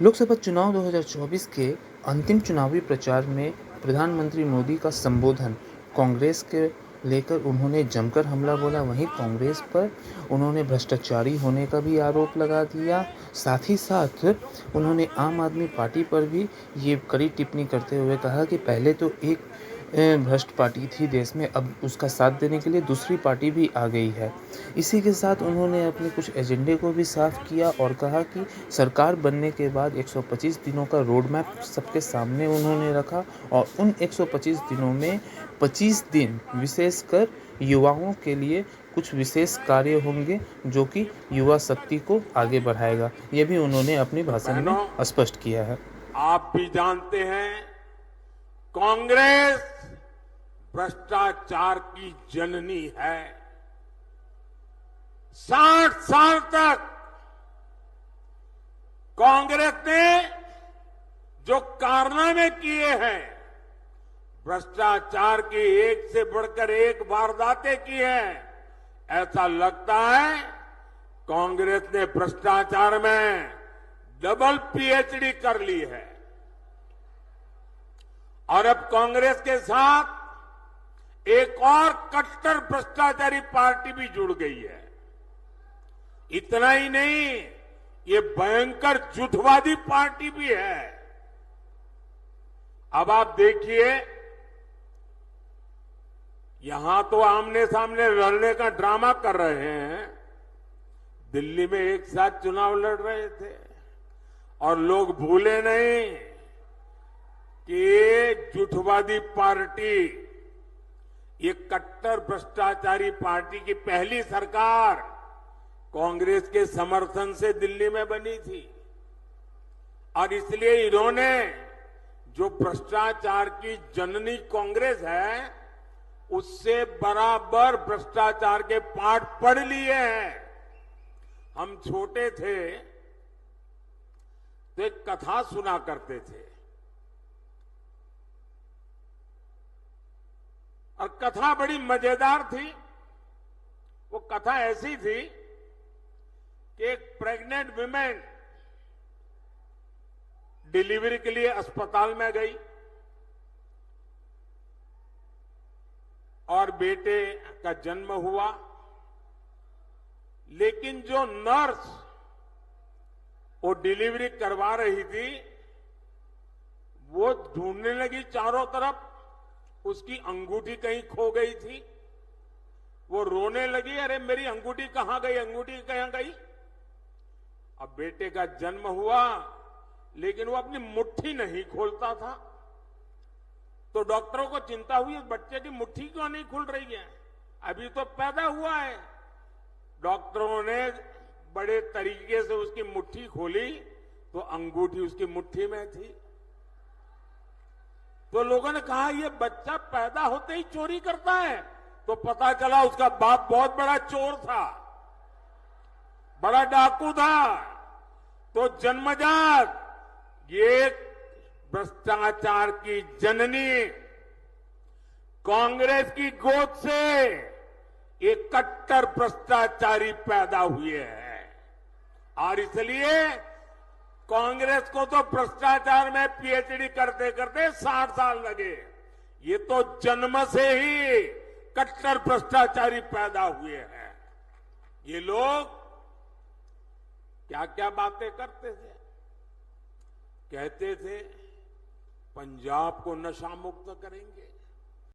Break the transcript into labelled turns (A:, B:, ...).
A: लोकसभा चुनाव 2024 के अंतिम चुनावी प्रचार में प्रधानमंत्री मोदी का संबोधन कांग्रेस के लेकर उन्होंने जमकर हमला बोला। वहीं कांग्रेस पर उन्होंने भ्रष्टाचारी होने का भी आरोप लगा दिया। साथ ही साथ उन्होंने आम आदमी पार्टी पर भी ये कड़ी टिप्पणी करते हुए कहा कि पहले तो एक भ्रष्ट पार्टी थी देश में, अब उसका साथ देने के लिए दूसरी पार्टी भी आ गई है। इसी के साथ उन्होंने अपने कुछ एजेंडे को भी साफ किया और कहा कि सरकार बनने के बाद 125 दिनों का रोड मैप सबके सामने उन्होंने रखा और उन 125 दिनों में 25 दिन विशेषकर युवाओं के लिए कुछ विशेष कार्य होंगे जो कि युवा शक्ति को आगे बढ़ाएगा। ये भी उन्होंने अपने भाषण में स्पष्ट किया है।
B: आप भी जानते हैं, कांग्रेस भ्रष्टाचार की जननी है। 60 साल तक कांग्रेस ने जो कारनामे किए हैं, भ्रष्टाचार की एक से बढ़कर एक वारदातें की हैं, ऐसा लगता है कांग्रेस ने भ्रष्टाचार में डबल पीएचडी कर ली है। और अब कांग्रेस के साथ एक और कट्टर भ्रष्टाचारी पार्टी भी जुड़ गई है। इतना ही नहीं, ये भयंकर झूठवादी पार्टी भी है। अब आप देखिए, यहां तो आमने सामने लड़ने का ड्रामा कर रहे हैं, दिल्ली में एक साथ चुनाव लड़ रहे थे और लोग भूले नहीं कि ये झूठवादी पार्टी, ये कट्टर भ्रष्टाचारी पार्टी की पहली सरकार कांग्रेस के समर्थन से दिल्ली में बनी थी। और इसलिए इन्होंने जो भ्रष्टाचार की जननी कांग्रेस है, उससे बराबर भ्रष्टाचार के पाठ पढ़ लिए हैं। हम छोटे थे तो एक कथा सुना करते थे, और कथा बड़ी मजेदार थी। वो कथा ऐसी थी कि एक प्रेग्नेंट विमेन डिलीवरी के लिए अस्पताल में गई और बेटे का जन्म हुआ, लेकिन जो नर्स वो डिलीवरी करवा रही थी, वो ढूंढने लगी चारों तरफ, उसकी अंगूठी कहीं खो गई थी। वो रोने लगी, अरे मेरी अंगूठी कहां गई, अंगूठी कहां गई। अब बेटे का जन्म हुआ, लेकिन वो अपनी मुट्ठी नहीं खोलता था। तो डॉक्टरों को चिंता हुई, बच्चे की मुट्ठी क्यों नहीं खुल रही है, अभी तो पैदा हुआ है। डॉक्टरों ने बड़े तरीके से उसकी मुट्ठी खोली तो अंगूठी उसकी मुट्ठी में थी। तो लोगों ने कहा ये बच्चा पैदा होते ही चोरी करता है। तो पता चला उसका बाप बहुत बड़ा चोर था, बड़ा डाकू था। तो जन्मजात ये भ्रष्टाचार की जननी कांग्रेस की गोद से एक कट्टर भ्रष्टाचारी पैदा हुए हैं। और इसलिए कांग्रेस को तो भ्रष्टाचार में पीएचडी करते करते 60 साल लगे। ये तो जन्म से ही कट्टर भ्रष्टाचारी पैदा हुए हैं। ये लोग क्या क्या बातें करते थे। कहते थे पंजाब को नशा मुक्त करेंगे,